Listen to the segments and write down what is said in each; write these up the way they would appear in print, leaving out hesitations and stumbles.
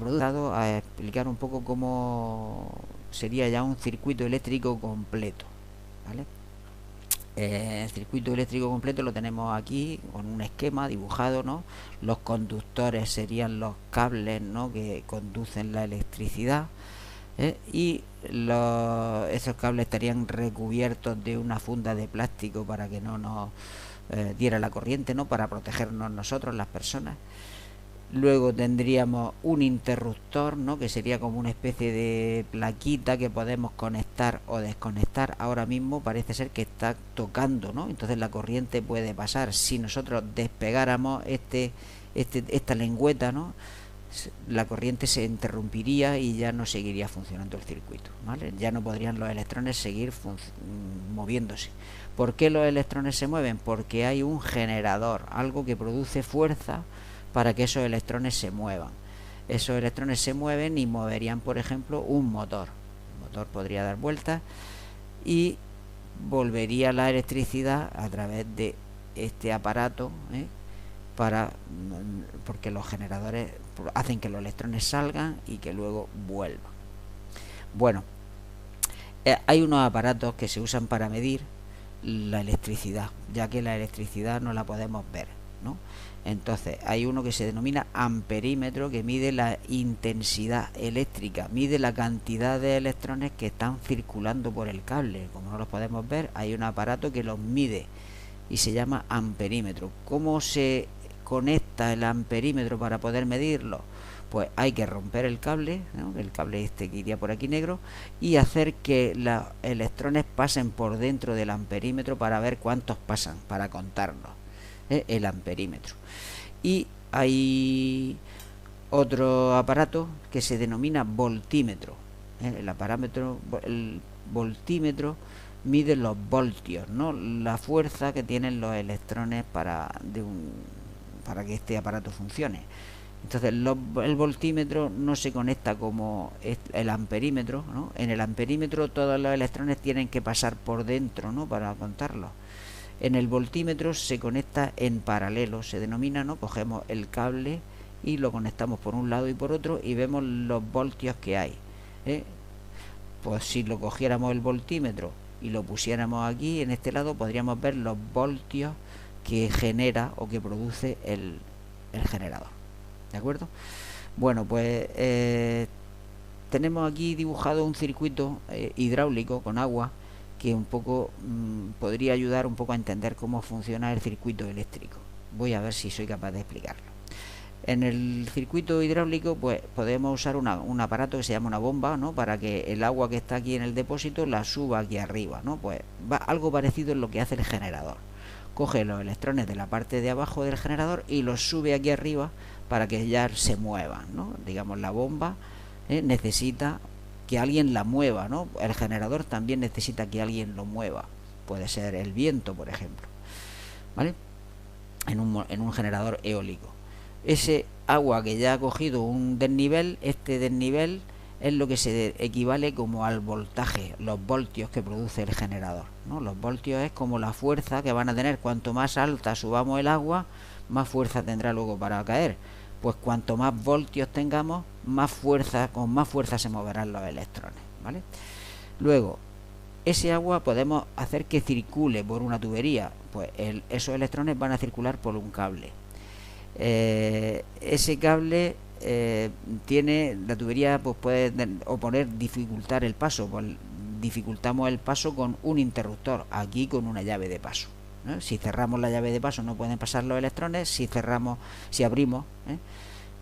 produce, a explicar un poco cómo sería ya un circuito eléctrico completo, ¿vale? El circuito eléctrico completo lo tenemos aquí con un esquema dibujado, ¿no? Los conductores serían los cables, ¿no?, que conducen la electricidad, y esos cables estarían recubiertos de una funda de plástico para que no nos diera la corriente, ¿no?, para protegernos nosotros, las personas. Luego tendríamos un interruptor, ¿no?, que sería como una especie de plaquita que podemos conectar o desconectar. Ahora mismo parece ser que está tocando, ¿no? Entonces la corriente puede pasar. Si nosotros despegáramos esta lengüeta, ¿no?, la corriente se interrumpiría y ya no seguiría funcionando el circuito, ¿vale? Ya no podrían los electrones seguir moviéndose. ¿Por qué los electrones se mueven? Porque hay un generador, algo que produce fuerza para que esos electrones se muevan. Esos electrones se mueven y moverían, por ejemplo, un motor. El motor podría dar vueltas y volvería la electricidad a través de este aparato, porque los generadores hacen que los electrones salgan y que luego vuelvan. Bueno, hay unos aparatos que se usan para medir la electricidad, ya que la electricidad no la podemos ver, ¿no? Entonces hay uno que se denomina amperímetro, que mide la intensidad eléctrica, mide la cantidad de electrones que están circulando por el cable. Como no los podemos ver, hay un aparato que los mide y se llama amperímetro. ¿Cómo se conecta el amperímetro para poder medirlo? Pues hay que romper el cable, ¿no?, el cable este que iría por aquí negro, y hacer que los electrones pasen por dentro del amperímetro para ver cuántos pasan, para contarlos, el amperímetro. Y hay otro aparato que se denomina voltímetro. El voltímetro mide los voltios, ¿no?, la fuerza que tienen los electrones para que este aparato funcione. Entonces el voltímetro no se conecta como el amperímetro, ¿no? En el amperímetro todos los electrones tienen que pasar por dentro, ¿no?, para contarlos. En el voltímetro se conecta en paralelo, se denomina, ¿no? Cogemos el cable y lo conectamos por un lado y por otro y vemos los voltios que hay, Pues si lo cogiéramos el voltímetro y lo pusiéramos aquí en este lado, podríamos ver los voltios que genera o que produce el generador. ¿De acuerdo? Bueno, pues tenemos aquí dibujado un circuito hidráulico con agua que un poco podría ayudar un poco a entender cómo funciona el circuito eléctrico. Voy a ver si soy capaz de explicarlo. En el circuito hidráulico pues podemos usar un aparato que se llama una bomba, ¿no?, para que el agua que está aquí en el depósito la suba aquí arriba, ¿no? Pues algo parecido es lo que hace el generador. Coge los electrones de la parte de abajo del generador y los sube aquí arriba para que ya se muevan, ¿no? Digamos, la bomba necesita que alguien la mueva, ¿no? El generador también necesita que alguien lo mueva. Puede ser el viento, por ejemplo, ¿vale? En un generador eólico. Ese agua que ya ha cogido un desnivel, este desnivel es lo que se equivale como al voltaje, los voltios que produce el generador, ¿no? Los voltios es como la fuerza que van a tener. Cuanto más alta subamos el agua, más fuerza tendrá luego para caer. Pues cuanto más voltios tengamos, con más fuerza se moverán los electrones, ¿vale? Luego, ese agua podemos hacer que circule por una tubería. Pues esos electrones van a circular por un cable. Ese cable tiene la tubería, pues puede dificultar el paso. Pues dificultamos el paso con un interruptor, aquí con una llave de paso, ¿no? Si cerramos la llave de paso no pueden pasar los electrones. Si abrimos,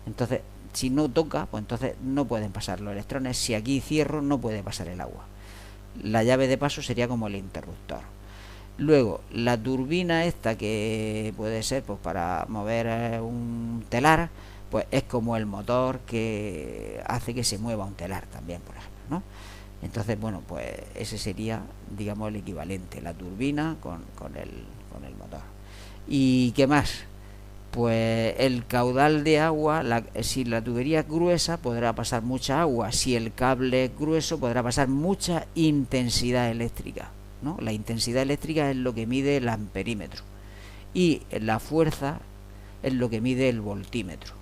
entonces si no toca, pues entonces no pueden pasar los electrones. Si aquí cierro, no puede pasar el agua. La llave de paso sería como el interruptor. Luego, la turbina esta, que puede ser pues para mover un telar, pues es como el motor que hace que se mueva un telar también, por ejemplo, ¿no? Entonces, bueno, pues ese sería, digamos, el equivalente, la turbina con el motor. ¿Y qué más? Pues el caudal de agua, si la tubería es gruesa, podrá pasar mucha agua. Si el cable es grueso, podrá pasar mucha intensidad eléctrica, ¿no? La intensidad eléctrica es lo que mide el amperímetro y la fuerza es lo que mide el voltímetro.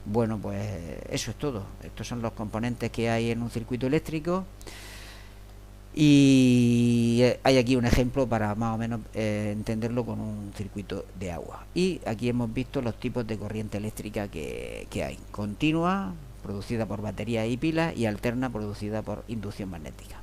Bueno, pues eso es todo. Estos son los componentes que hay en un circuito eléctrico. Y hay aquí un ejemplo para más o menos entenderlo con un circuito de agua. Y aquí hemos visto los tipos de corriente eléctrica que hay. Continua, producida por baterías y pilas, y alterna, producida por inducción magnética.